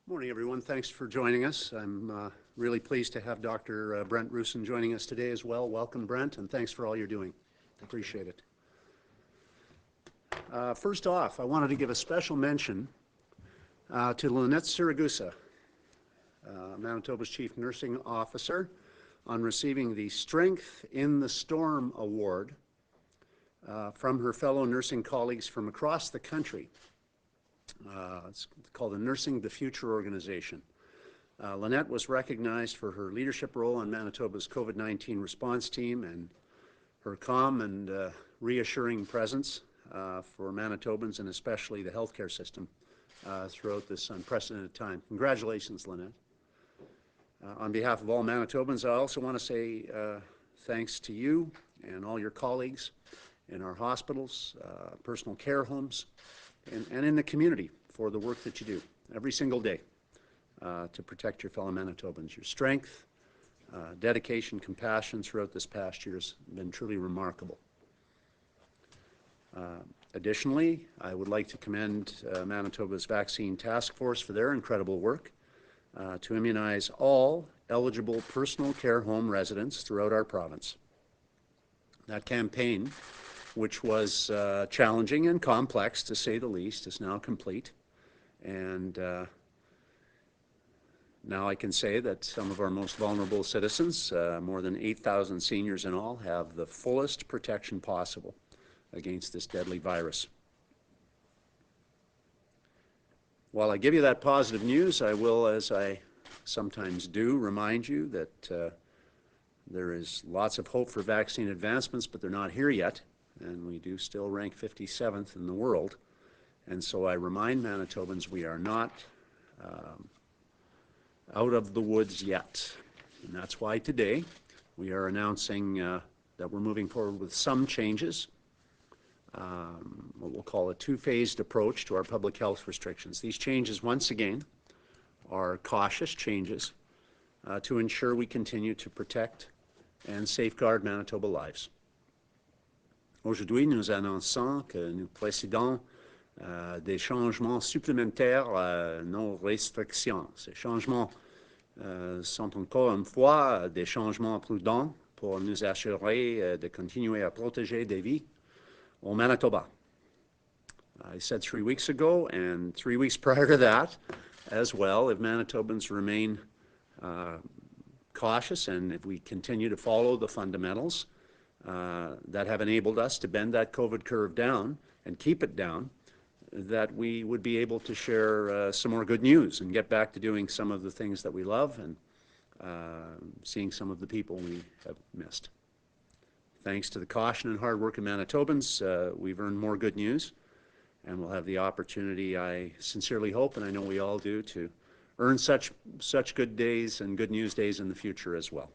Morning, everyone. Thanks for joining us. I'm really pleased to have Dr. Brent Roussin joining us today as well. Welcome, Brent, and thanks for all you're doing. Appreciate it. First off, I wanted to give a special mention to Lynette Siragusa, Manitoba's Chief Nursing Officer, on receiving the Strength in the Storm Award from her fellow nursing colleagues from across the country. It's called the Nursing the Future organization. Lynette was recognized for her leadership role on Manitoba's COVID-19 response team and her calm and reassuring presence for Manitobans and especially the healthcare system throughout this unprecedented time. Congratulations, Lynette. On behalf of all Manitobans, I also want to say thanks to you and all your colleagues in our hospitals, personal care homes, and in the community for the work that you do every single day to protect your fellow Manitobans. Your strength, dedication, compassion throughout this past year has been truly remarkable. Additionally, I would like to commend Manitoba's Vaccine Task Force for their incredible work to immunize all eligible personal care home residents throughout our province. That campaign, which was challenging and complex, to say the least, is now complete. And now I can say that some of our most vulnerable citizens, more than 8,000 seniors in all, have the fullest protection possible against this deadly virus. While I give you that positive news, I will, as I sometimes do, remind you that there is lots of hope for vaccine advancements, but they're not here yet. And we do still rank 57th in the world. And so I remind Manitobans we are not out of the woods yet. And that's why today we are announcing that we're moving forward with some changes, what we'll call a two-phased approach to our public health restrictions. These changes, once again, are cautious changes to ensure we continue to protect and safeguard Manitoba lives. Aujourd'hui, nous annonçons que nous procédons des changements supplémentaires à nos restrictions. Ces changements sont encore une fois des changements prudents pour nous assurer de continuer à protéger des vies au Manitoba. I said 3 weeks ago, and 3 weeks prior to that as well, if Manitobans remain cautious and if we continue to follow the fundamentals that have enabled us to bend that COVID curve down and keep it down, that we would be able to share some more good news and get back to doing some of the things that we love and seeing some of the people we have missed. Thanks to the caution and hard work of Manitobans, we've earned more good news, and we'll have the opportunity, I sincerely hope, and I know we all do, to earn such good days and good news days in the future as well.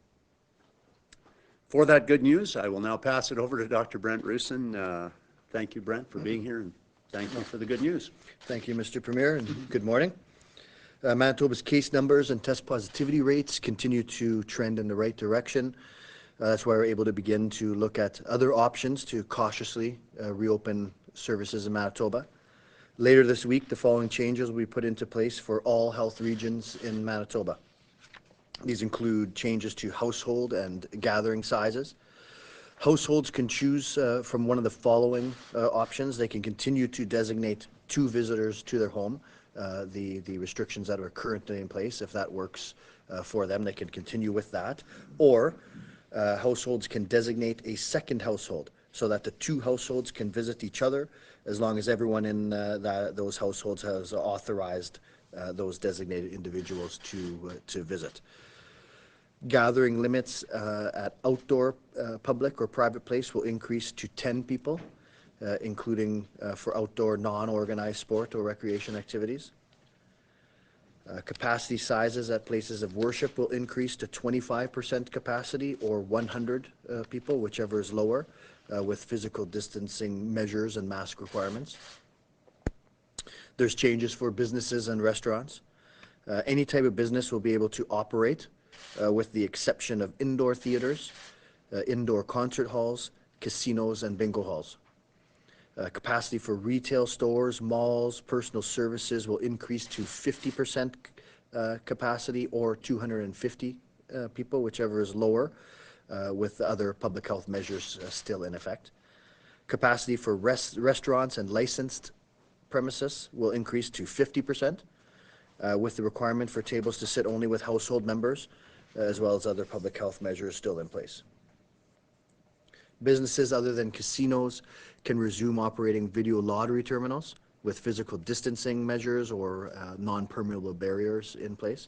For that good news, I will now pass it over to Dr. Brent Roussin. Thank you, Brent, for being here, and thank you for the good news. Thank you, Mr. Premier, and good morning. Manitoba's case numbers and test positivity rates continue to trend in the right direction. That's why we're able to begin to look at other options to cautiously reopen services in Manitoba. Later this week, the following changes will be put into place for all health regions in Manitoba. These include changes to household and gathering sizes. Households can choose from one of the following options. They can continue to designate 2 visitors to their home. The restrictions that are currently in place, if that works for them, they can continue with that. Or households can designate a second household so that the 2 households can visit each other as long as everyone in those households has authorized those designated individuals to visit. Gathering limits at outdoor public or private place will increase to 10 people, including for outdoor non-organized sport or recreation activities. Capacity sizes at places of worship will increase to 25% capacity or 100 people, whichever is lower, with physical distancing measures and mask requirements. There's changes for businesses and restaurants. Any type of business will be able to operate with the exception of indoor theaters, indoor concert halls, casinos, and bingo halls. Capacity for retail stores, malls, personal services will increase to 50% capacity or 250 people, whichever is lower, with the other public health measures still in effect. Capacity for restaurants and licensed premises will increase to 50%, with the requirement for tables to sit only with household members, as well as other public health measures still in place. Businesses other than casinos can resume operating video lottery terminals with physical distancing measures or non-permeable barriers in place.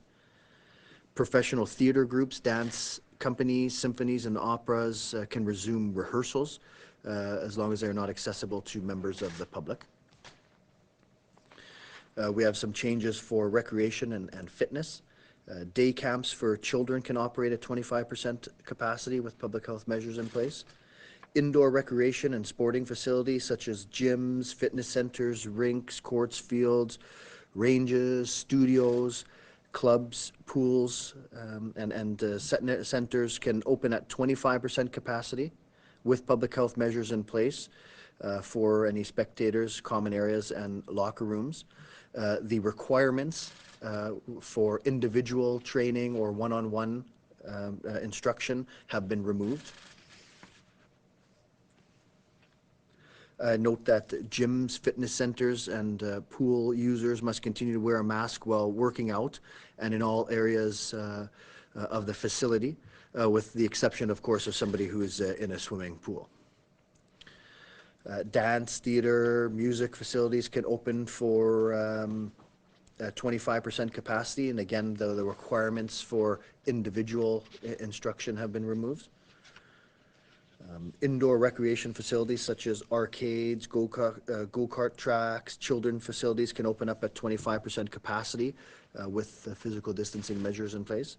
Professional theater groups, dance companies, symphonies, and operas can resume rehearsals as long as they're not accessible to members of the public. We have some changes for recreation and fitness. Day camps for children can operate at 25% capacity with public health measures in place. Indoor recreation and sporting facilities such as gyms, fitness centers, rinks, courts, fields, ranges, studios, clubs, pools, and centers can open at 25% capacity with public health measures in place for any spectators, common areas, and locker rooms. The requirements for individual training or one-on-one instruction have been removed. Note that gyms, fitness centers, and pool users must continue to wear a mask while working out and in all areas of the facility, with the exception, of course, of somebody who is in a swimming pool. Dance, theater, music facilities can open for 25% capacity, and again, the requirements for individual instruction have been removed. Indoor recreation facilities such as arcades, go-kart tracks, children facilities can open up at 25% capacity with physical distancing measures in place.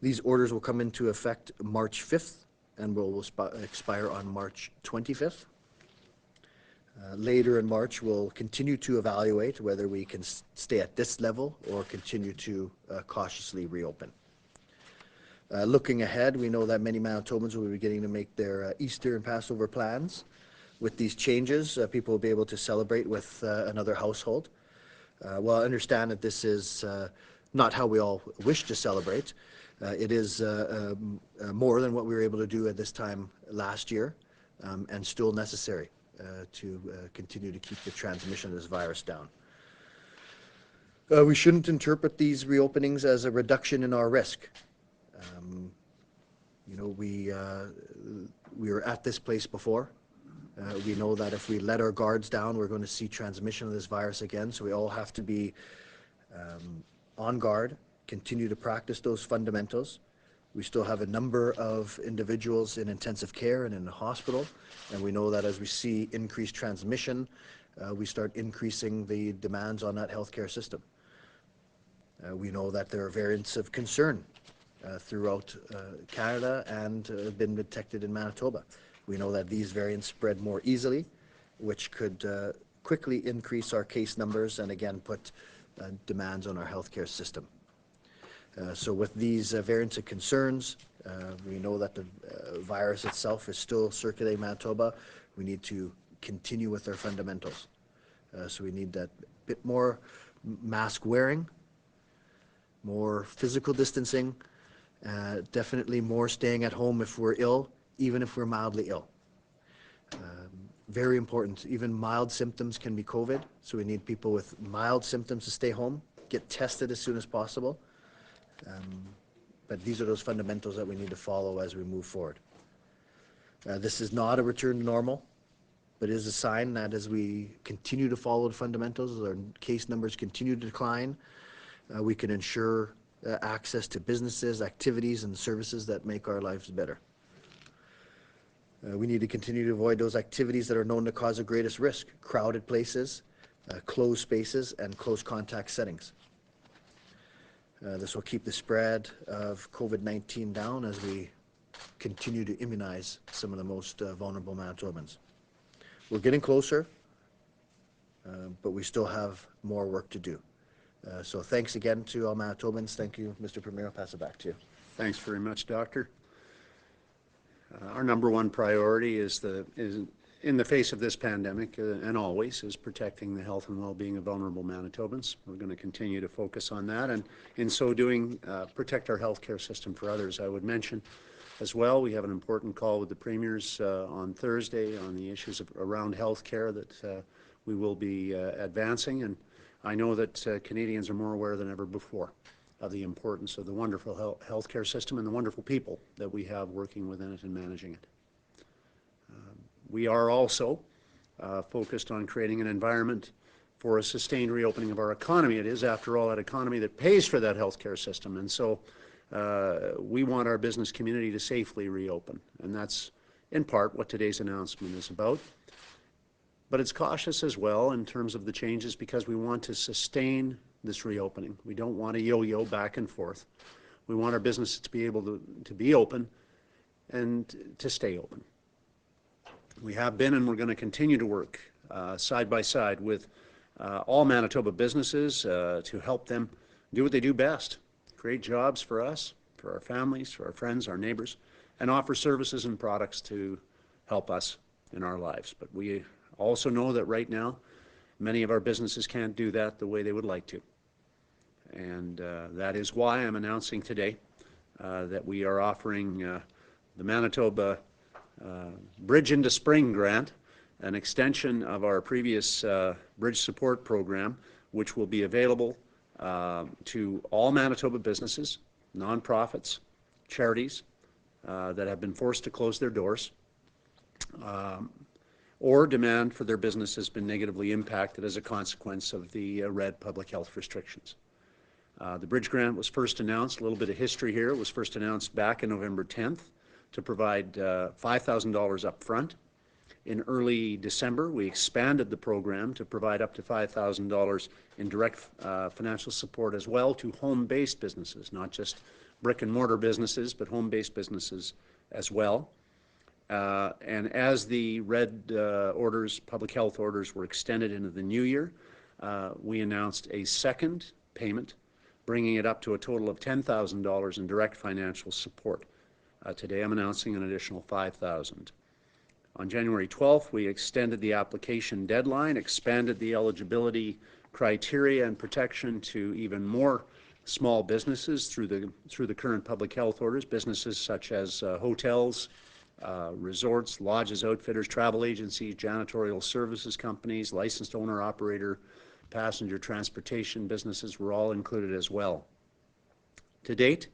These orders will come into effect March 5th and will expire on March 25th. Later in March, we'll continue to evaluate whether we can stay at this level or continue to cautiously reopen. Looking ahead, we know that many Manitobans will be beginning to make their Easter and Passover plans. With these changes, people will be able to celebrate with another household. Well, I understand that this is not how we all wish to celebrate. It is more than what we were able to do at this time last year, and still necessary to continue to keep the transmission of this virus down. We shouldn't interpret these reopenings as a reduction in our risk. You know, we were at this place before. We know that if we let our guards down, we're going to see transmission of this virus again. So we all have to be on guard, continue to practice those fundamentals. We still have a number of individuals in intensive care and in the hospital, and we know that as we see increased transmission, we start increasing the demands on that healthcare system. We know that there are variants of concern throughout Canada and have been detected in Manitoba. We know that these variants spread more easily, which could quickly increase our case numbers and again put demands on our healthcare system. So with these variants of concerns, we know that the virus itself is still circulating Manitoba. We need to continue with our fundamentals. So we need that bit more mask wearing, more physical distancing, definitely more staying at home if we're ill, even if we're mildly ill. Very important, even mild symptoms can be COVID, so we need people with mild symptoms to stay home, get tested as soon as possible. But these are those fundamentals that we need to follow as we move forward. This is not a return to normal, but it is a sign that as we continue to follow the fundamentals, as our case numbers continue to decline, we can ensure access to businesses, activities, and services that make our lives better. We need to continue to avoid those activities that are known to cause the greatest risk: crowded places, closed spaces, and close contact settings. This will keep the spread of COVID-19 down as we continue to immunize some of the most vulnerable Manitobans. We're getting closer, but we still have more work to do. So thanks again to all Manitobans. Thank you, Mr. Premier. I'll pass it back to you. Thanks very much, Doctor. Our number one priority is in the face of this pandemic, and always, is protecting the health and well-being of vulnerable Manitobans. We're going to continue to focus on that, and in so doing, protect our healthcare system for others. I would mention as well, we have an important call with the premiers on Thursday on the issues around healthcare that we will be advancing, and I know that Canadians are more aware than ever before of the importance of the wonderful healthcare system and the wonderful people that we have working within it and managing it. We are also focused on creating an environment for a sustained reopening of our economy. It is, after all, that economy that pays for that healthcare system, and so we want our business community to safely reopen, and that's in part what today's announcement is about. But it's cautious as well in terms of the changes because we want to sustain this reopening. We don't want to yo-yo back and forth. We want our businesses to be able to be open and to stay open. We have been and we're going to continue to work side by side with all Manitoba businesses to help them do what they do best, create jobs for us, for our families, for our friends, our neighbors, and offer services and products to help us in our lives. But we also know that right now many of our businesses can't do that the way they would like to. And that is why I'm announcing today that we are offering the Manitoba Bridge into Spring grant, an extension of our previous bridge support program, which will be available to all Manitoba businesses, nonprofits, charities that have been forced to close their doors, or demand for their business has been negatively impacted as a consequence of the red public health restrictions. The bridge grant was first announced, a little bit of history here, it was first announced back in November 10th to provide $5,000 up front. In early December, we expanded the program to provide up to $5,000 in direct financial support as well to home-based businesses, not just brick-and-mortar businesses, but home-based businesses as well. And as the red orders, public health orders, were extended into the new year, we announced a second payment, bringing it up to a total of $10,000 in direct financial support. Today I'm announcing an additional $5,000. On January 12th, we extended the application deadline, expanded the eligibility criteria and protection to even more small businesses through the current public health orders, businesses such as hotels, resorts, lodges, outfitters, travel agencies, janitorial services companies, licensed owner-operator, passenger transportation businesses were all included as well. To date,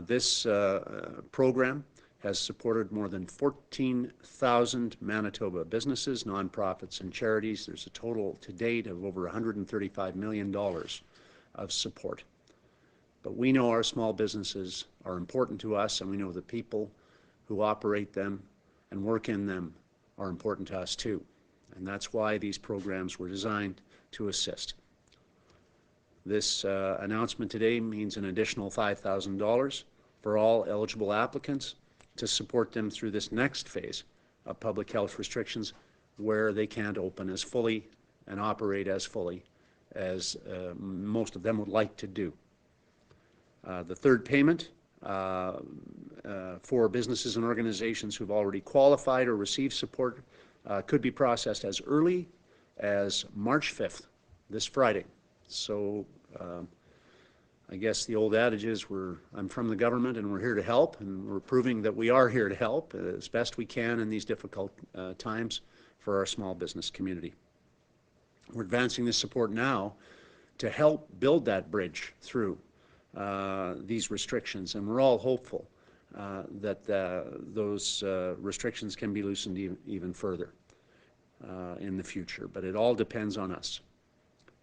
this program has supported more than 14,000 Manitoba businesses, nonprofits, and charities. There's a total to date of over $135 million of support. But we know our small businesses are important to us, and we know the people who operate them and work in them are important to us too. And that's why these programs were designed to assist. This announcement today means an additional $5,000 for all eligible applicants to support them through this next phase of public health restrictions where they can't open as fully and operate as fully as most of them would like to do. The third payment for businesses and organizations who've already qualified or received support could be processed as early as March 5th, this Friday. So I guess the old adage is I'm from the government and we're here to help, and we're proving that we are here to help as best we can in these difficult times for our small business community. We're advancing this support now to help build that bridge through these restrictions, and we're all hopeful that those restrictions can be loosened even further in the future, but it all depends on us.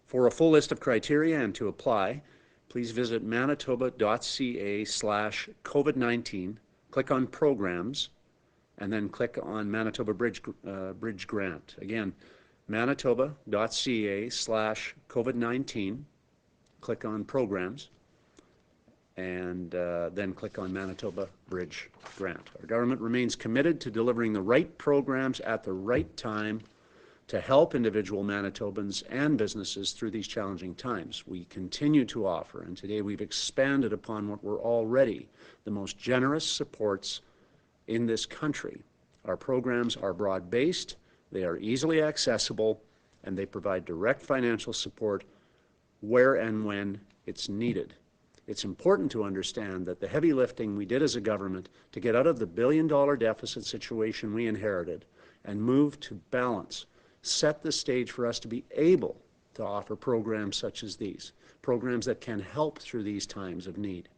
For a full list of criteria and to apply, please visit manitoba.ca/COVID-19, click on Programs, and then click on Manitoba Bridge Grant. Again, manitoba.ca/COVID-19, click on Programs, and then click on Manitoba Bridge Grant. Our government remains committed to delivering the right programs at the right time to help individual Manitobans and businesses through these challenging times. We continue to offer, and today we've expanded upon what were already the most generous supports in this country Our programs are broad-based, they are easily accessible, and they provide direct financial support where and when it's needed. It's important to understand that the heavy lifting we did as a government to get out of the billion-dollar deficit situation we inherited and move to balance set the stage for us to be able to offer programs such as these, programs that can help through these times of need.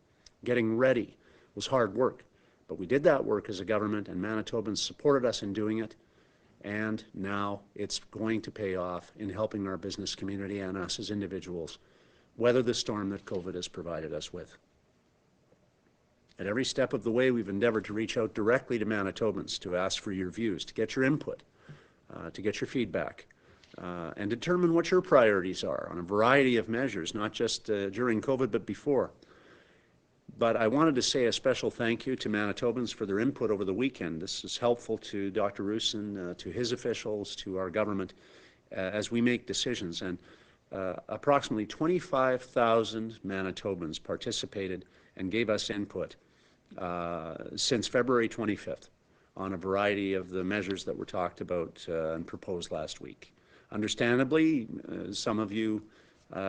Getting ready was hard work, but we did that work as a government, and Manitobans supported us in doing it, and now it's going to pay off in helping our business community and us as individuals weather the storm that COVID has provided us with. At every step of the way, we've endeavored to reach out directly to Manitobans to ask for your views, to get your input, to get your feedback, and determine what your priorities are on a variety of measures, not just during COVID, but before. But I wanted to say a special thank you to Manitobans for their input over the weekend. This is helpful to Dr. Roussin, to his officials, to our government, as we make decisions. And approximately 25,000 Manitobans participated and gave us input since February 25th on a variety of the measures that were talked about and proposed last week. Understandably, some of you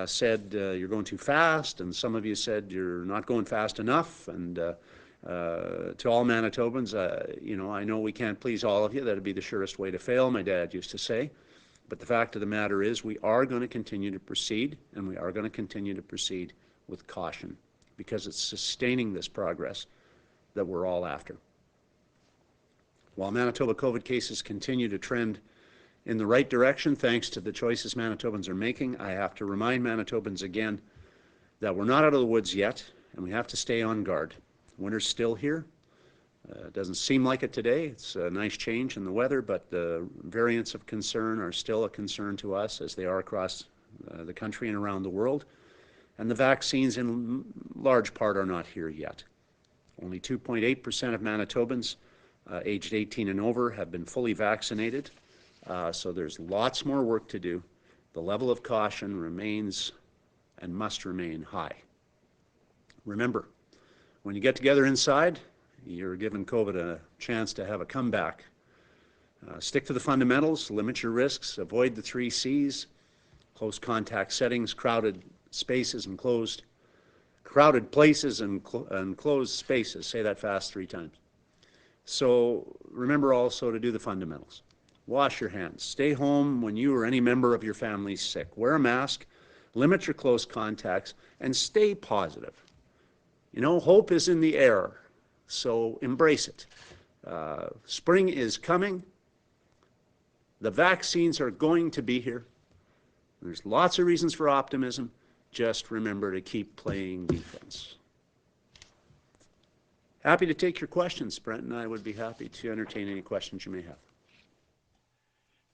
said you're going too fast, and some of you said you're not going fast enough. And to all Manitobans, you know, I know we can't please all of you. That'd be the surest way to fail, my dad used to say. But the fact of the matter is we are going to continue to proceed, and we are going to continue to proceed with caution, because it's sustaining this progress that we're all after. While Manitoba COVID cases continue to trend in the right direction, thanks to the choices Manitobans are making, I have to remind Manitobans again that we're not out of the woods yet, and we have to stay on guard. Winter's still here. It doesn't seem like it today. It's a nice change in the weather, but the variants of concern are still a concern to us, as they are across the country and around the world. And the vaccines, in large part, are not here yet. Only 2.8% of Manitobans aged 18 and over have been fully vaccinated, so there's lots more work to do. The level of caution remains and must remain high. Remember, when you get together inside, you're giving COVID a chance to have a comeback. Stick to the fundamentals, limit your risks, avoid the 3 C's, close contact settings, crowded spaces and crowded places and closed spaces. Say that fast 3 times. So remember also to do the fundamentals. Wash your hands. Stay home when you or any member of your family is sick. Wear a mask, limit your close contacts, and stay positive. You know, hope is in the air, so embrace it. Spring is coming. The vaccines are going to be here. There's lots of reasons for optimism. Just remember to keep playing defense. Happy to take your questions, Brent, and I would be happy to entertain any questions you may have.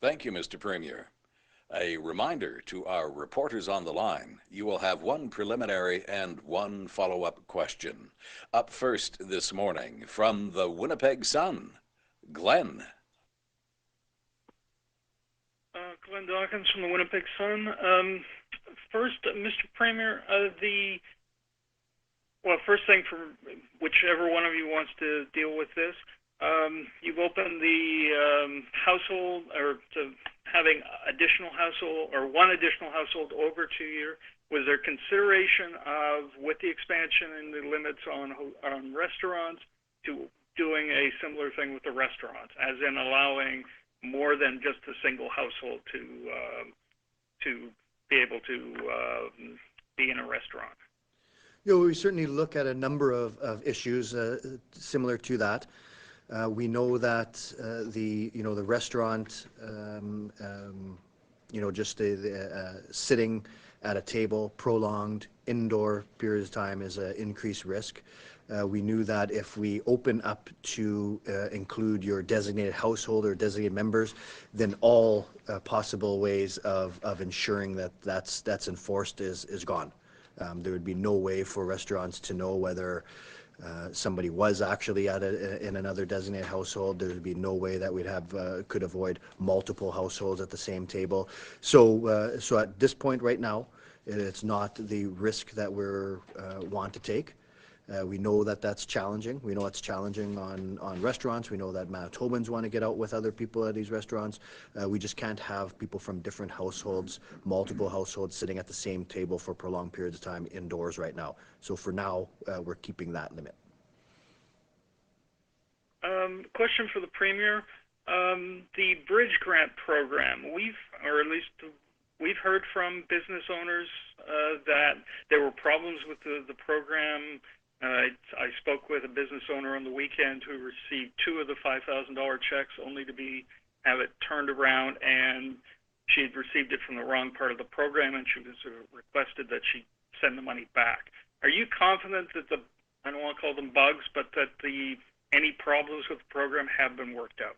Thank you, Mr. Premier. A reminder to our reporters on the line, you will have 1 preliminary and 1 follow-up question. Up first this morning from the Winnipeg Sun, Glenn. Glenn Dawkins from the Winnipeg Sun. First, Mr. Premier, first thing for whichever one of you wants to deal with this, you've opened the household, or to having additional household, or 1 additional household over 2 year. Was there consideration of, with the expansion and the limits on restaurants, to doing a similar thing with the restaurants, as in allowing more than just a single household to be able to be in a restaurant? You know, we certainly look at a number of issues similar to that. We know that the restaurant, just sitting at a table, prolonged indoor periods of time is an increased risk. We knew that if we open up to include your designated household or designated members, then all possible ways of ensuring that that's enforced is gone. There would be no way for restaurants to know whether somebody was actually in another designated household. There would be no way that could avoid multiple households at the same table. So at this point right now, it's not the risk that we want to take. We know that that's challenging. We know it's challenging on restaurants. We know that Manitobans want to get out with other people at these restaurants. We just can't have people from different households, multiple households, sitting at the same table for prolonged periods of time indoors right now. So for now, we're keeping that limit. Question for the Premier. The Bridge Grant program, or at least we've heard from business owners that there were problems with the program. I spoke with a business owner on the weekend who received 2 of the $5,000 checks only to have it turned around, and she had received it from the wrong part of the program, and she was requested that she send the money back. Are you confident that I don't want to call them bugs, but that any problems with the program have been worked out?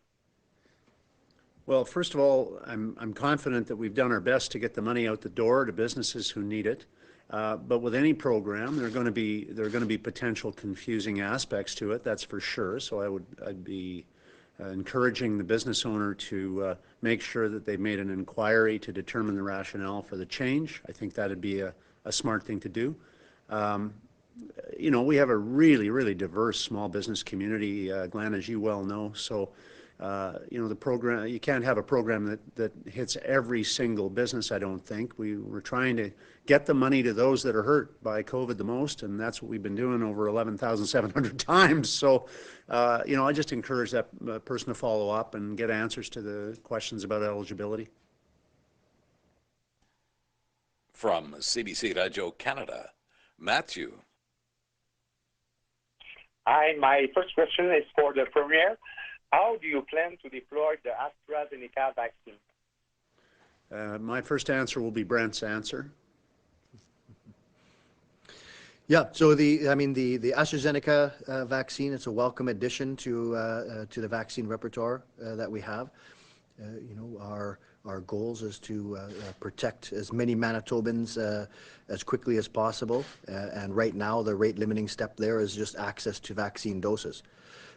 Well, first of all, I'm confident that we've done our best to get the money out the door to businesses who need it. But with any program, there are going to be potential confusing aspects to it. That's for sure. So I'd be encouraging the business owner to make sure that they've made an inquiry to determine the rationale for the change. I think that'd be a smart thing to do. You know, we have a really, really diverse small business community, Glenn, as you well know. So, you know, the program, you can't have a program that hits every single business, I don't think. We're trying to get the money to those that are hurt by COVID the most, and that's what we've been doing over 11,700 times. So, you know, I just encourage that person to follow up and get answers to the questions about eligibility. From CBC Radio Canada, Matthew. Hi, my first question is for the Premier. How do you plan to deploy the Astrazeneca vaccine? My first answer will be Brent's answer. Yeah, so the Astrazeneca vaccine, it's a welcome addition to the vaccine repertoire that we have. You know, our goals is to protect as many Manitobans as quickly as possible, and right now the rate limiting step there is just access to vaccine doses.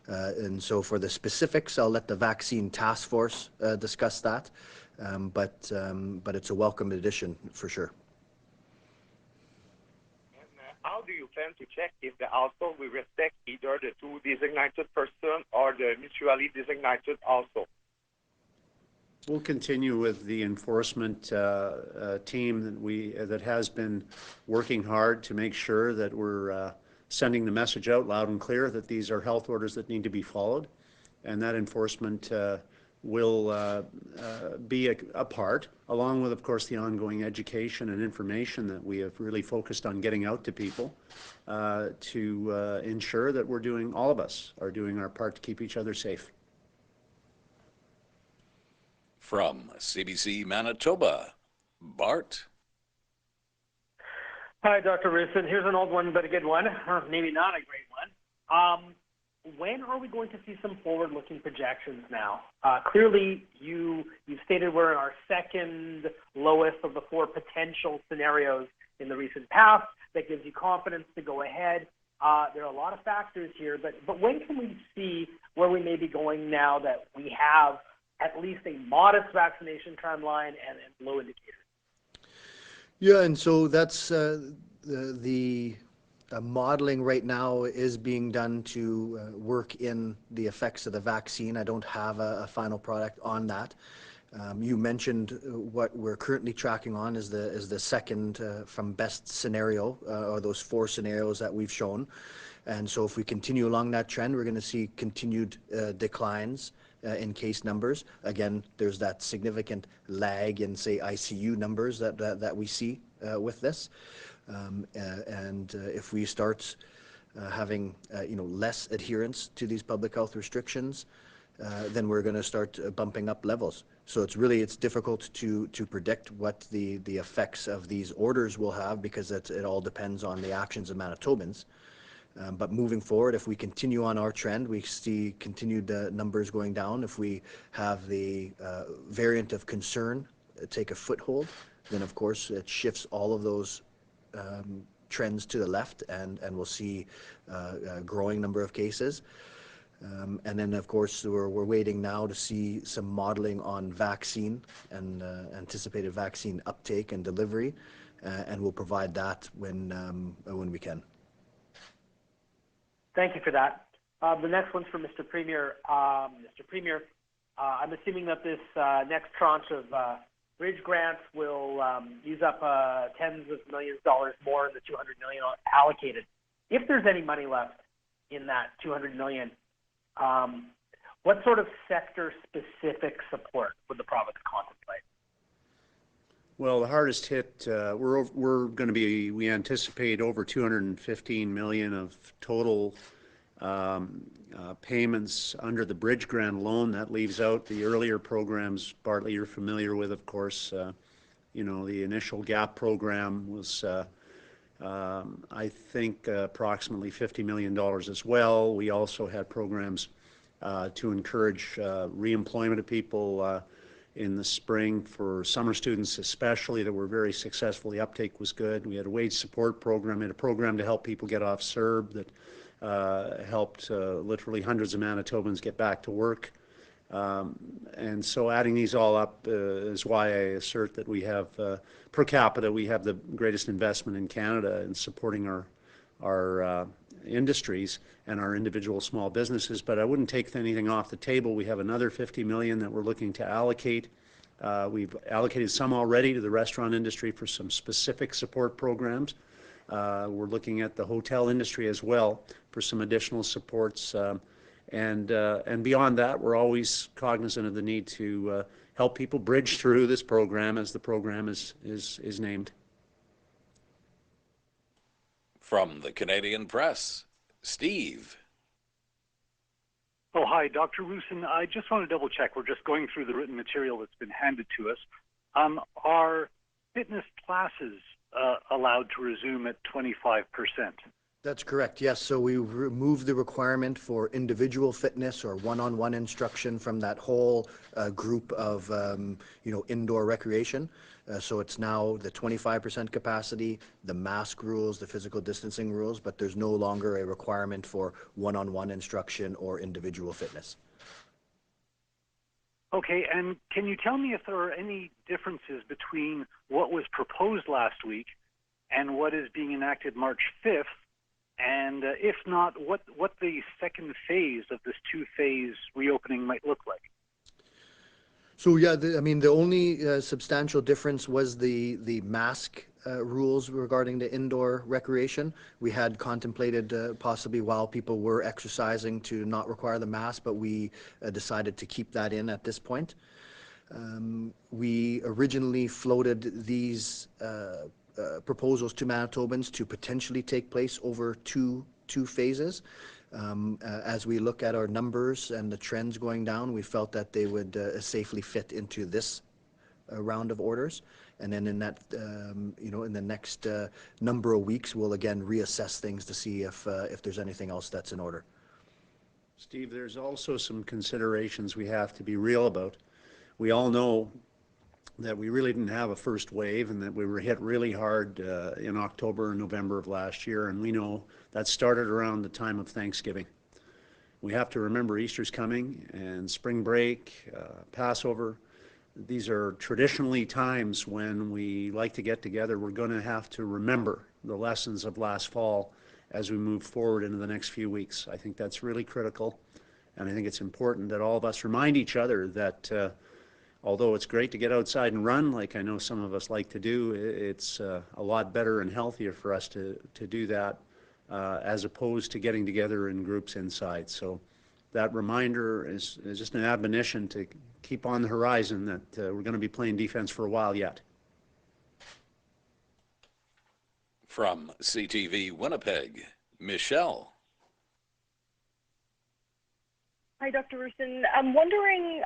And so for the specifics, I'll let the vaccine task force discuss that, but it's a welcome addition for sure. And how do you plan to check if the household will respect either the 2 designated person or the mutually designated household? We'll continue with the enforcement team that has been working hard to make sure that we're sending the message out loud and clear that these are health orders that need to be followed, and that enforcement will be a part, along with, of course, the ongoing education and information that we have really focused on getting out to people to ensure that all of us are doing our part to keep each other safe. From CBC Manitoba, Bart. Hi, Dr. Roussin. Here's an old one, but a good one, or maybe not a great one. When are we going to see some forward-looking projections now? Clearly, you've stated we're in our second lowest of the 4 potential scenarios in the recent past. That gives you confidence to go ahead. There are a lot of factors here, but when can we see where we may be going now that we have at least a modest vaccination timeline and low indicators? Yeah, and so that's the modeling right now is being done to work in the effects of the vaccine. I don't have a final product on that. You mentioned what we're currently tracking on is the second from best scenario, or those 4 scenarios that we've shown. And so if we continue along that trend, we're going to see continued declines in case numbers. Again, there's that significant lag in, say, ICU numbers that we see with this. And if we start having you know, less adherence to these public health restrictions, then we're going to start bumping up levels. So it's difficult to predict what the effects of these orders will have, because it all depends on the actions of Manitobans. But moving forward, if we continue on our trend, we see continued numbers going down. If we have the variant of concern take a foothold, then of course it shifts all of those trends to the left, and we'll see a growing number of cases. And then of course we're waiting now to see some modeling on vaccine and anticipated vaccine uptake and delivery, and we'll provide that when we can. Thank you for that. The next one's for Mr. Premier. Mr. Premier, I'm assuming that this next tranche of bridge grants will use up tens of millions of dollars more than the $200 million allocated. If there's any money left in that $200 million, what sort of sector-specific support would the province contemplate? Well, the hardest hit, we're going to be, we anticipate over $215 million of total payments under the bridge grant alone. That leaves out the earlier programs, Bartley you're familiar with, of course. You know, the initial GAP program was, I think, approximately $50 million as well. We also had programs to encourage reemployment of people in the spring for summer students especially that were very successful. The uptake was good. We had a wage support program, we had a program to help people get off CERB that helped literally hundreds of Manitobans get back to work. And so adding these all up is why I assert that we have, per capita, we have the greatest investment in Canada in supporting our industries and our individual small businesses. But I wouldn't take anything off the table. We have another $50 million that we're looking to allocate. We've allocated some already to the restaurant industry for some specific support programs. We're looking at the hotel industry as well for some additional supports. And beyond that, we're always cognizant of the need to help people bridge through this program, as the program is named. From the Canadian Press, Steve. Oh, hi, Dr. Roussin. I just want to double check. We're just going through the written material that's been handed to us. Are fitness classes allowed to resume at 25%? That's correct, yes. So we removed the requirement for individual fitness or one-on-one instruction from that whole group of, indoor recreation. So it's now the 25% capacity, the mask rules, the physical distancing rules, but there's no longer a requirement for one-on-one instruction or individual fitness. Okay, and can you tell me if there are any differences between what was proposed last week and what is being enacted March 5th? And if not, what the second phase of this two-phase reopening might look like? So yeah, the only substantial difference was the mask rules regarding the indoor recreation. We had contemplated possibly while people were exercising to not require the mask, but we decided to keep that in at this point. We originally floated these proposals to Manitobans to potentially take place over two phases. As we look at our numbers and the trends going down, we felt that they would safely fit into this round of orders. And then in that, in the next number of weeks, we'll again reassess things to see if there's anything else that's in order. Steve, there's also some considerations we have to be real about. We all know that we really didn't have a first wave and that we were hit really hard in October and November of last year, and we know that started around the time of Thanksgiving. We have to remember Easter's coming and spring break, Passover. These are traditionally times when we like to get together. We're going to have to remember the lessons of last fall as we move forward into the next few weeks. I think that's really critical, and I think it's important that all of us remind each other that although it's great to get outside and run, like I know some of us like to do, it's a lot better and healthier for us to do that as opposed to getting together in groups inside. So that reminder is just an admonition to keep on the horizon that we're going to be playing defense for a while yet. From CTV Winnipeg, Michelle. Hi, Dr. Roussin. I'm wondering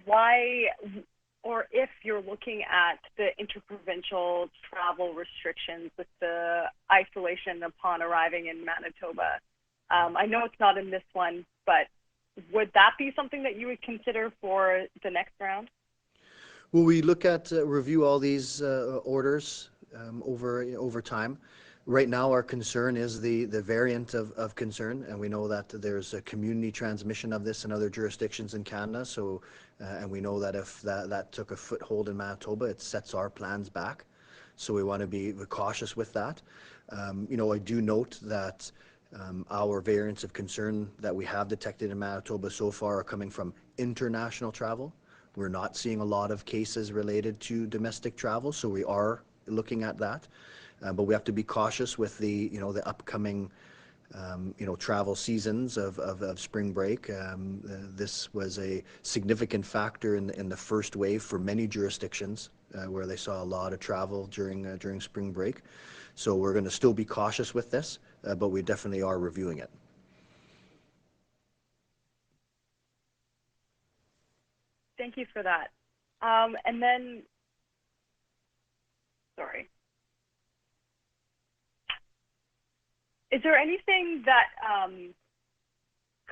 why or if you're looking at the interprovincial travel restrictions with the isolation upon arriving in Manitoba. I know it's not in this one, but would that be something that you would consider for the next round? Well, we look at review all these orders over time. Right now, our concern is the variant of concern, and we know that there's a community transmission of this in other jurisdictions in Canada. So, and we know that if that took a foothold in Manitoba, it sets our plans back. So we want to be cautious with that. I do note that Our variants of concern that we have detected in Manitoba so far are coming from international travel. We're not seeing a lot of cases related to domestic travel, so we are looking at that. But we have to be cautious with the, the upcoming, travel seasons of spring break. This was a significant factor in the first wave for many jurisdictions where they saw a lot of travel during spring break. So we're going to still be cautious with this, but we definitely are reviewing it. Thank you for that. And then, sorry. Is there anything that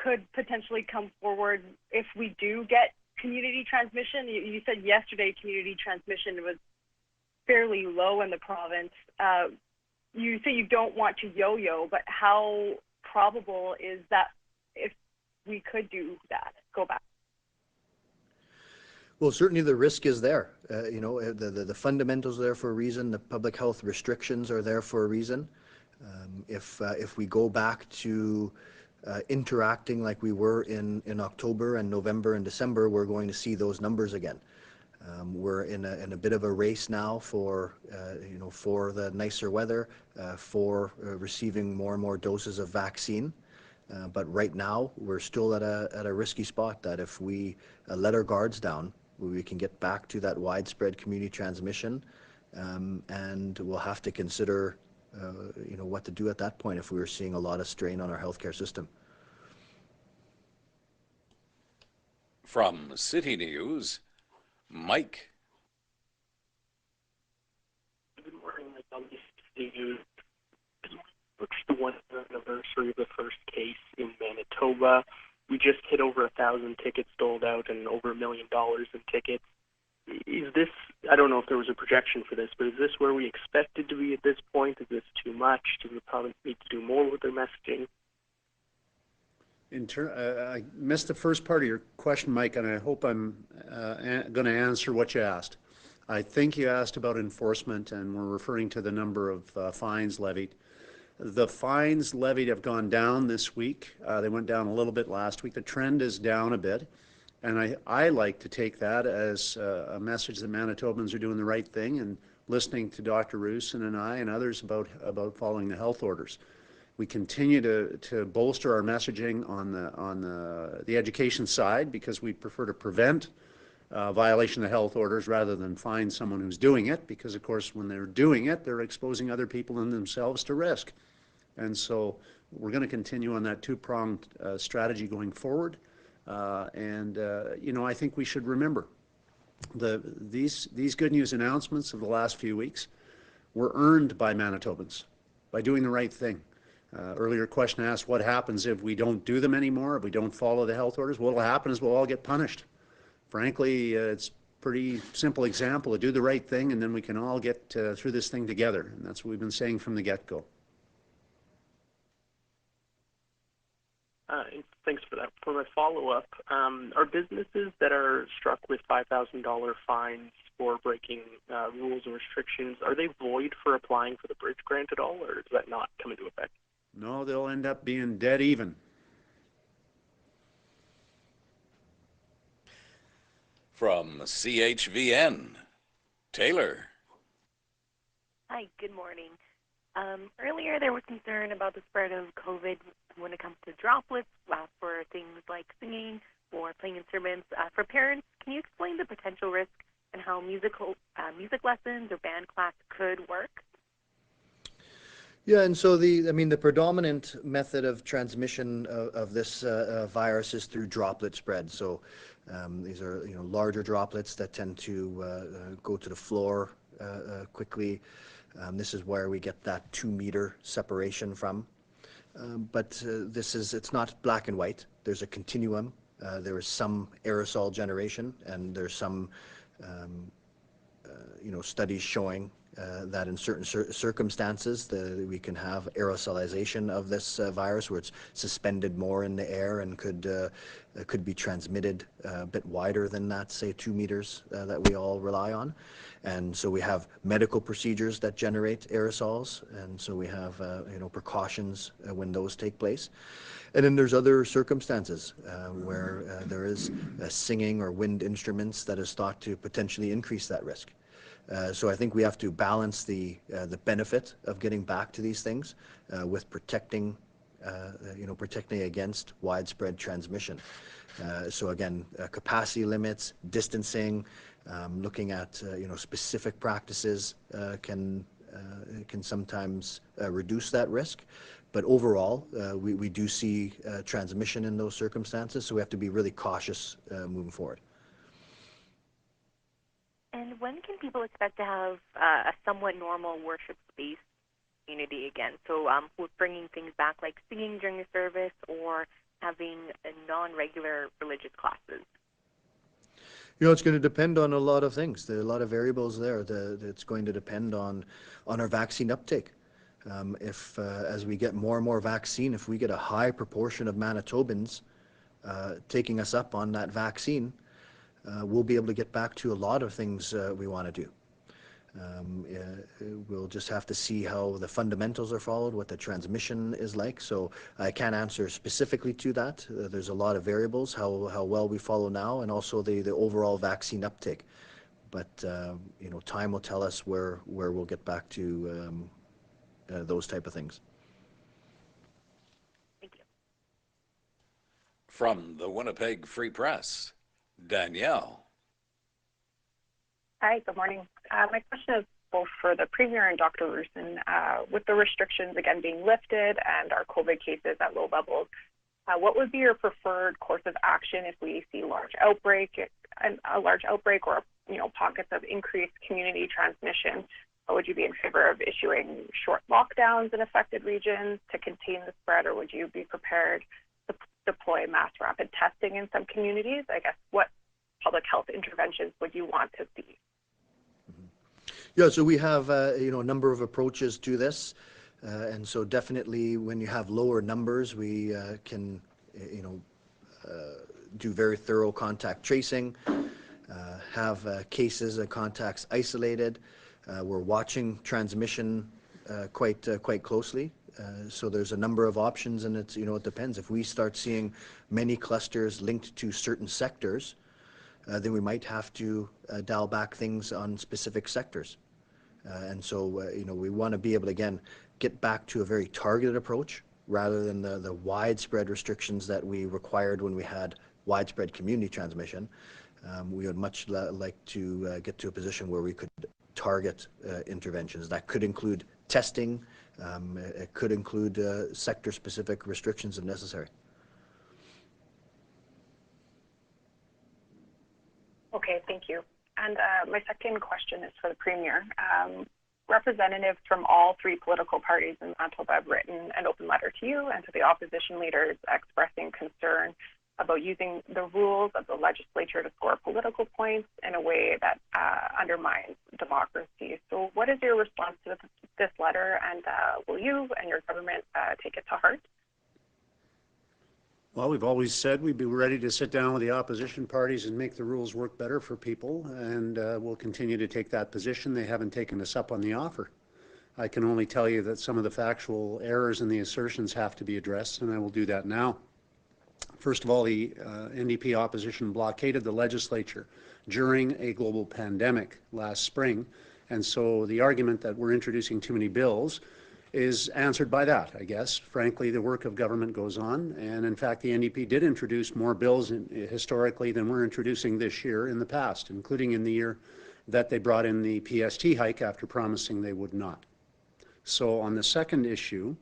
could potentially come forward if we do get community transmission? You said yesterday community transmission was fairly low in the province. You say you don't want to yo-yo, but how probable is that if we could do that, go back? Well, certainly the risk is there. The fundamentals are there for a reason. The public health restrictions are there for a reason. If we go back to interacting like we were in October and November and December, we're going to see those numbers again. We're in a bit of a race now for the nicer weather, for receiving more and more doses of vaccine. But right now, we're still at a risky spot that if we let our guards down, we can get back to that widespread community transmission, and we'll have to consider what to do at that point if we were seeing a lot of strain on our healthcare system. From City News, Mike. Good morning, Mike. On the City News, it's the 1-year anniversary of the first case in Manitoba. We just hit over 1,000 tickets sold out and over $1 million in tickets. Is this, I don't know if there was a projection for this, but is this where we expected to be at this point? Is this too much? Does the province need to do more with their messaging? I missed the first part of your question, Mike, and I hope I'm going to answer what you asked. I think you asked about enforcement, and we're referring to the number of fines levied. The fines levied have gone down this week. They went down a little bit last week. The trend is down a bit. And I like to take that as a message that Manitobans are doing the right thing and listening to Dr. Roussin and I and others about following the health orders. We continue to bolster our messaging on the education side because we prefer to prevent violation of health orders rather than find someone who's doing it, because of course when they're doing it, they're exposing other people and themselves to risk. And so we're going to continue on that two-pronged strategy going forward. I think we should remember these good news announcements of the last few weeks were earned by Manitobans by doing the right thing. Earlier question asked what happens if we don't do them anymore, if we don't follow the health orders. What will happen is we'll all get punished. Frankly, it's pretty simple example to do the right thing, and then we can all get through this thing together. And that's what we've been saying from the get-go. Thanks for that. For my follow-up, are businesses that are struck with $5,000 fines for breaking rules and restrictions, are they void for applying for the bridge grant at all, or does that not come into effect? No, they'll end up being dead even. From CHVN, Taylor. Hi, good morning. Earlier there was concern about the spread of COVID when it comes to droplets for things like singing or playing instruments. For parents, can you explain the potential risk and how music lessons or band class could work? Yeah, and so the predominant method of transmission of this virus is through droplet spread. So these are larger droplets that tend to go to the floor quickly. This is where we get that 2-meter separation from. But it's not black and white. There's a continuum. There is some aerosol generation, and there's some studies showing that in certain circumstances we can have aerosolization of this virus where it's suspended more in the air and could be transmitted a bit wider than that, say 2 meters that we all rely on. And so we have medical procedures that generate aerosols, and so we have precautions when those take place. And then there's other circumstances where there is singing or wind instruments that is thought to potentially increase that risk. So I think we have to balance the benefit of getting back to these things with protecting against widespread transmission. So again, capacity limits, distancing, looking at specific practices can sometimes reduce that risk. But overall, we do see transmission in those circumstances, so we have to be really cautious moving forward. And when can people expect to have a somewhat normal worship space community again? So with bringing things back like singing during the service or having non-regular religious classes? It's going to depend on a lot of things. There are a lot of variables there. It's going to depend on our vaccine uptake. If as we get more and more vaccine, if we get a high proportion of Manitobans taking us up on that vaccine, we'll be able to get back to a lot of things we want to do. We'll just have to see how the fundamentals are followed, what the transmission is like. So I can't answer specifically to that. There's a lot of variables, how well we follow now, and also the overall vaccine uptake. But time will tell us where we'll get back to those type of things. Thank you. From the Winnipeg Free Press, Danielle. Hi, good morning. My question is both for the Premier and Dr. Roussin. With the restrictions again being lifted and our COVID cases at low levels, what would be your preferred course of action if we see a large outbreak or pockets of increased community transmission? Would you be in favor of issuing short lockdowns in affected regions to contain the spread, or would you be prepared to deploy mass rapid testing in some communities? I guess what public health interventions would you want to see? Yeah, so we have a number of approaches to this, and so definitely when you have lower numbers, we can do very thorough contact tracing, have cases and contacts isolated. We're watching transmission quite closely. So there's a number of options, and it depends. If we start seeing many clusters linked to certain sectors, then we might have to dial back things on specific sectors. And so, we want to be able to, again, get back to a very targeted approach rather than the widespread restrictions that we required when we had widespread community transmission. We would much like to get to a position where we could target interventions. That could include testing. It could include sector-specific restrictions if necessary. Okay, thank you. And my second question is for the Premier. Representatives from all three political parties in Manitoba have written an open letter to you and to the opposition leaders expressing concern about using the rules of the legislature to score political points in a way that undermines democracy. So what is your response to this letter, and will you and your government take it to heart? Well, we've always said we'd be ready to sit down with the opposition parties and make the rules work better for people, and we'll continue to take that position. They haven't taken us up on the offer. I can only tell you that some of the factual errors in the assertions have to be addressed, and I will do that now. First of all, the NDP opposition blockaded the legislature during a global pandemic last spring, and so the argument that we're introducing too many bills is answered by that, I guess. Frankly, the work of government goes on, and in fact, the NDP did introduce more bills historically than we're introducing this year in the past, including in the year that they brought in the PST hike after promising they would not. So on the second issue,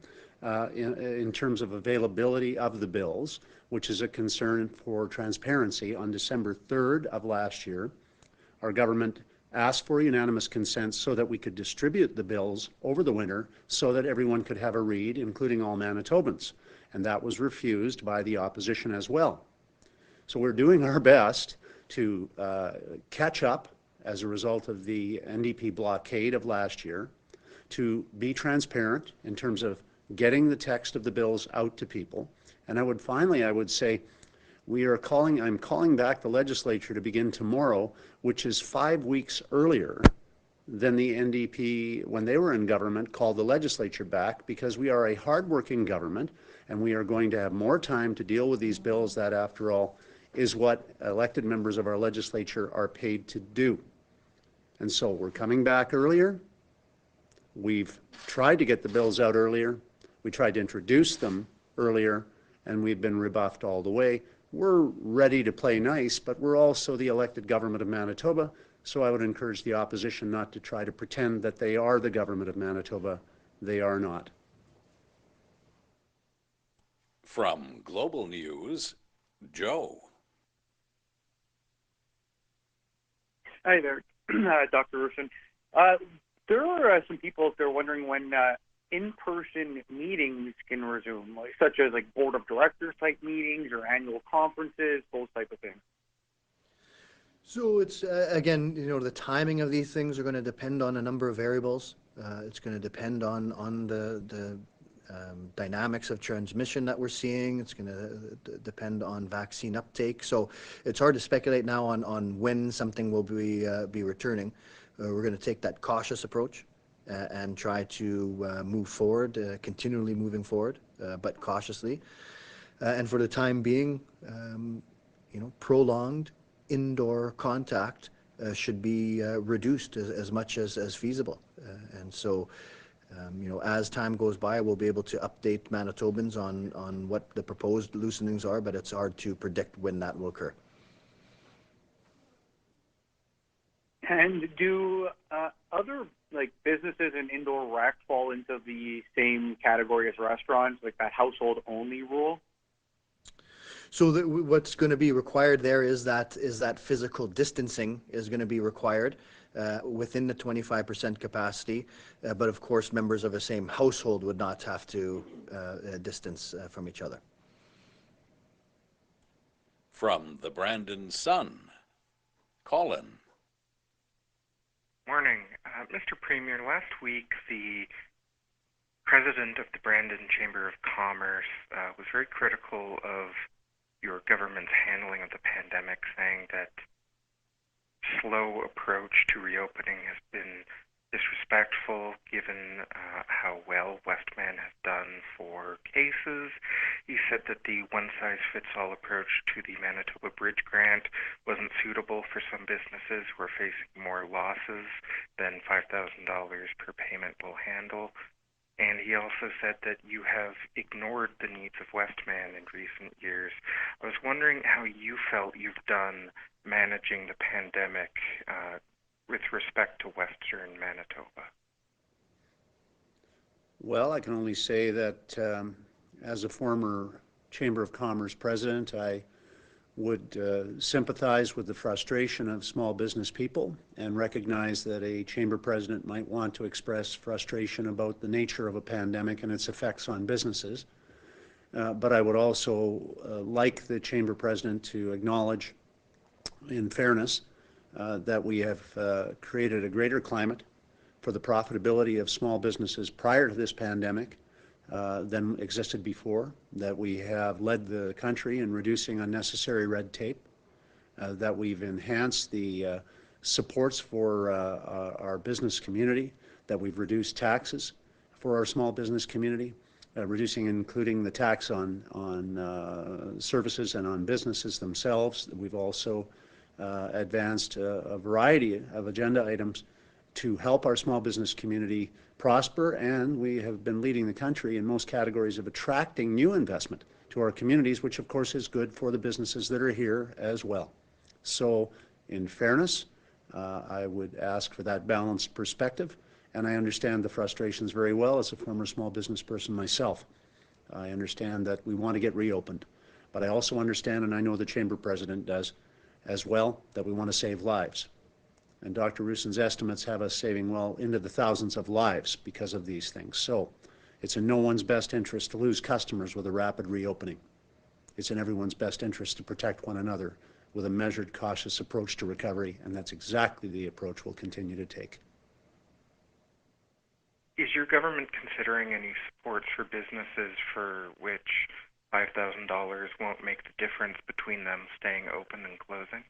in terms of availability of the bills, which is a concern for transparency, on December 3rd of last year, our government asked for unanimous consent so that we could distribute the bills over the winter so that everyone could have a read, including all Manitobans. And that was refused by the opposition as well. So we're doing our best to catch up as a result of the NDP blockade of last year, to be transparent in terms of getting the text of the bills out to people. And I would say, I'm calling back the legislature to begin tomorrow, which is 5 weeks earlier than the NDP, when they were in government, called the legislature back, because we are a hardworking government and we are going to have more time to deal with these bills. That, after all, is what elected members of our legislature are paid to do. And so we're coming back earlier. We've tried to get the bills out earlier. We tried to introduce them earlier, and we've been rebuffed all the way. We're ready to play nice, but we're also the elected government of Manitoba, so I would encourage the opposition not to try to pretend that they are the government of Manitoba. They are not. From Global News, Joe. Hi there, Dr. Roussin. There are some people out there wondering when in-person meetings can resume, such as board of directors type meetings or annual conferences, those type of things. So it's, again, the timing of these things are going to depend on a number of variables. It's going to depend on the dynamics of transmission that we're seeing. It's going to depend on vaccine uptake. So it's hard to speculate now on when something will be returning. We're going to take that cautious approach and try to move forward, continually moving forward, but cautiously. And for the time being, prolonged indoor contact should be reduced as much as feasible. And so, as time goes by, we'll be able to update Manitobans on what the proposed loosenings are, but it's hard to predict when that will occur. And do other businesses and indoor rec fall into the same category as restaurants, like that household only rule? So what's going to be required there is that physical distancing is going to be required within the 25% capacity, but of course members of the same household would not have to distance from each other. From the Brandon Sun, Colin. Morning. Mr. Premier, last week the president of the Brandon Chamber of Commerce was very critical of your government's handling of the pandemic, saying that slow approach to reopening has been disrespectful given how well Westman has done for cases. He said that the one-size-fits-all approach to the Manitoba Bridge Grant wasn't suitable for some businesses who are facing more losses than $5,000 per payment will handle. And he also said that you have ignored the needs of Westman in recent years. I was wondering how you felt you've done managing the pandemic with respect to Western Manitoba. Well, I can only say that as a former Chamber of Commerce president, I would sympathize with the frustration of small business people and recognize that a chamber president might want to express frustration about the nature of a pandemic and its effects on businesses. But I would also like the chamber president to acknowledge, in fairness, that we have created a greater climate for the profitability of small businesses prior to this pandemic than existed before, that we have led the country in reducing unnecessary red tape, that we've enhanced the supports for our business community, that we've reduced taxes for our small business community, including the tax on services and on businesses themselves. We've also advanced a variety of agenda items to help our small business community prosper, and we have been leading the country in most categories of attracting new investment to our communities, which of course is good for the businesses that are here as well. So, in fairness, I would ask for that balanced perspective, and I understand the frustrations very well as a former small business person myself. I understand that we want to get reopened, but I also understand, and I know the Chamber President does as well, that we want to save lives. And Dr. Roussin's estimates have us saving well into the thousands of lives because of these things. So it's in no one's best interest to lose customers with a rapid reopening. It's in everyone's best interest to protect one another with a measured, cautious approach to recovery, and that's exactly the approach we'll continue to take. Is your government considering any supports for businesses for which $5,000 won't make the difference between them staying open and closing?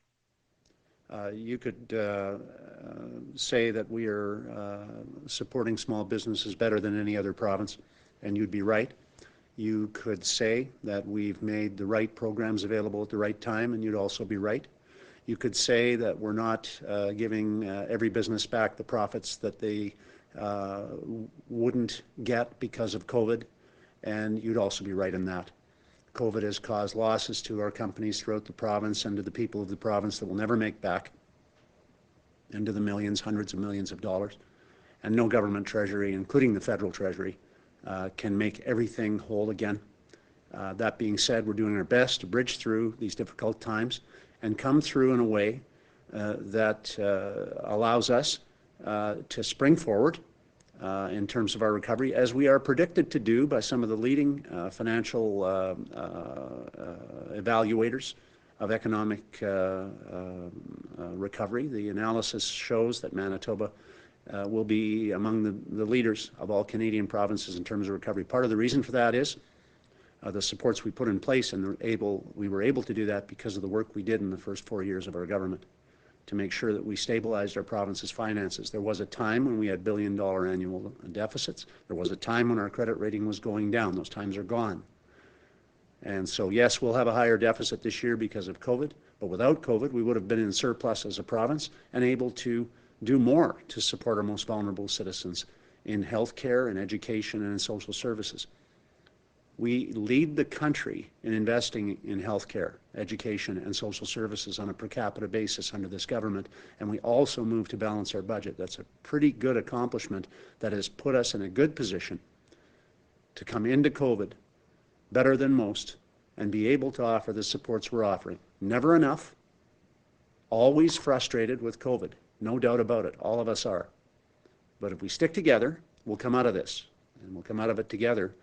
You could say that we are supporting small businesses better than any other province, and you'd be right. You could say that we've made the right programs available at the right time, and you'd also be right. You could say that we're not giving every business back the profits that they wouldn't get because of COVID, and you'd also be right in that. COVID has caused losses to our companies throughout the province and to the people of the province that we'll never make back, into the millions, hundreds of millions of dollars. And no government treasury, including the federal treasury, can make everything whole again. That being said, we're doing our best to bridge through these difficult times and come through in a way that allows us to spring forward in terms of our recovery, as we are predicted to do by some of the leading financial evaluators of economic recovery. The analysis shows that Manitoba will be among the leaders of all Canadian provinces in terms of recovery. Part of the reason for that is the supports we put in place, and we were able to do that because of the work we did in the first 4 years of our government to make sure that we stabilized our province's finances. There was a time when we had billion-dollar annual deficits. There was a time when our credit rating was going down. Those times are gone. And so, yes, we'll have a higher deficit this year because of COVID, but without COVID, we would have been in surplus as a province and able to do more to support our most vulnerable citizens in healthcare and education and in social services. We lead the country in investing in healthcare, education, and social services on a per capita basis under this government, and we also move to balance our budget. That's a pretty good accomplishment that has put us in a good position to come into COVID better than most and be able to offer the supports we're offering. Never enough, always frustrated with COVID, no doubt about it, all of us are. But if we stick together, we'll come out of this, and we'll come out of it together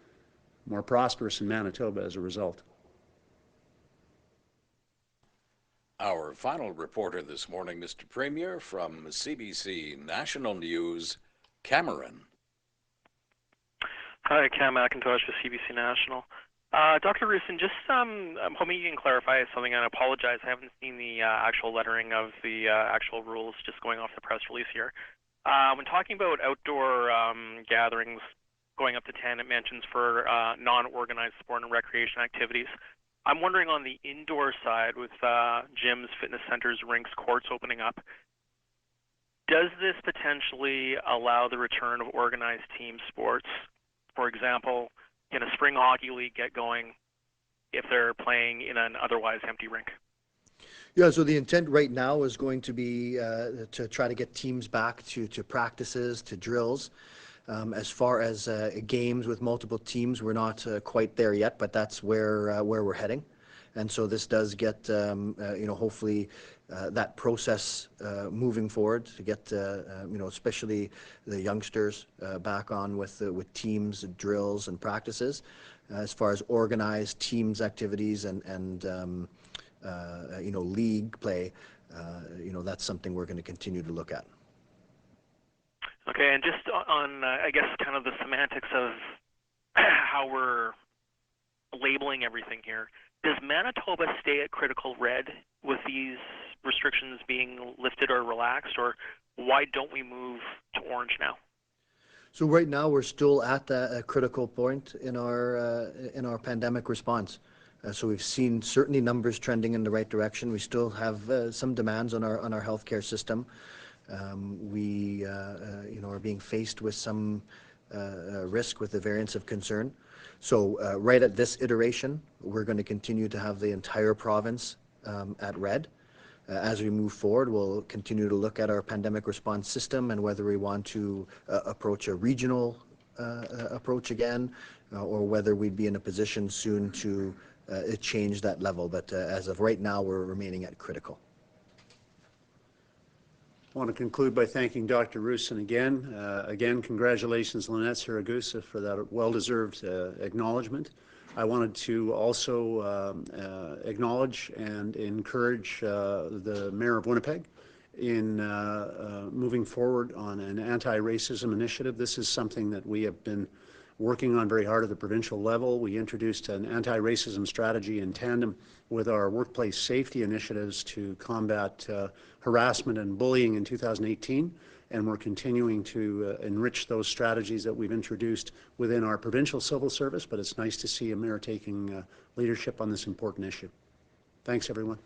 more prosperous in Manitoba as a result. Our final reporter this morning, Mr. Premier, from CBC National News, Cameron. Hi, Cam McIntosh with CBC National. Dr. Roussin, just I'm hoping you can clarify something, and I apologize, I haven't seen the actual lettering of the actual rules just going off the press release here. When talking about outdoor gatherings going up to 10, it mentions for non-organized sport and recreation activities. I'm wondering on the indoor side with gyms, fitness centers, rinks, courts opening up, does this potentially allow the return of organized team sports? For example, can a spring hockey league get going if they're playing in an otherwise empty rink? Yeah, so the intent right now is going to be to try to get teams back to practices, to drills. As far as games with multiple teams, we're not quite there yet, but that's where we're heading. And so this does get, hopefully that process moving forward to get, especially the youngsters back on with teams, drills, and practices. As far as organized teams activities and league play, that's something we're going to continue to look at. Okay, and just on, I guess, kind of the semantics of how we're labeling everything here, does Manitoba stay at critical red with these restrictions being lifted or relaxed, or why don't we move to orange now? So right now we're still at a critical point in our pandemic response. So we've seen certainly numbers trending in the right direction. We still have some demands on our healthcare system. We are being faced with some risk with the variants of concern. So right at this iteration, we're going to continue to have the entire province at red. As we move forward, we'll continue to look at our pandemic response system and whether we want to approach a regional approach again, or whether we'd be in a position soon to change that level. But as of right now, we're remaining at critical. I want to conclude by thanking Dr. Roussin again. Again, congratulations, Lynette Siragusa, for that well-deserved acknowledgement. I wanted to also acknowledge and encourage the Mayor of Winnipeg in moving forward on an anti-racism initiative. This is something that we have been working on very hard at the provincial level. We introduced an anti-racism strategy in tandem with our workplace safety initiatives to combat harassment and bullying in 2018, and we're continuing to enrich those strategies that we've introduced within our provincial civil service, but it's nice to see a mayor taking leadership on this important issue. Thanks, everyone.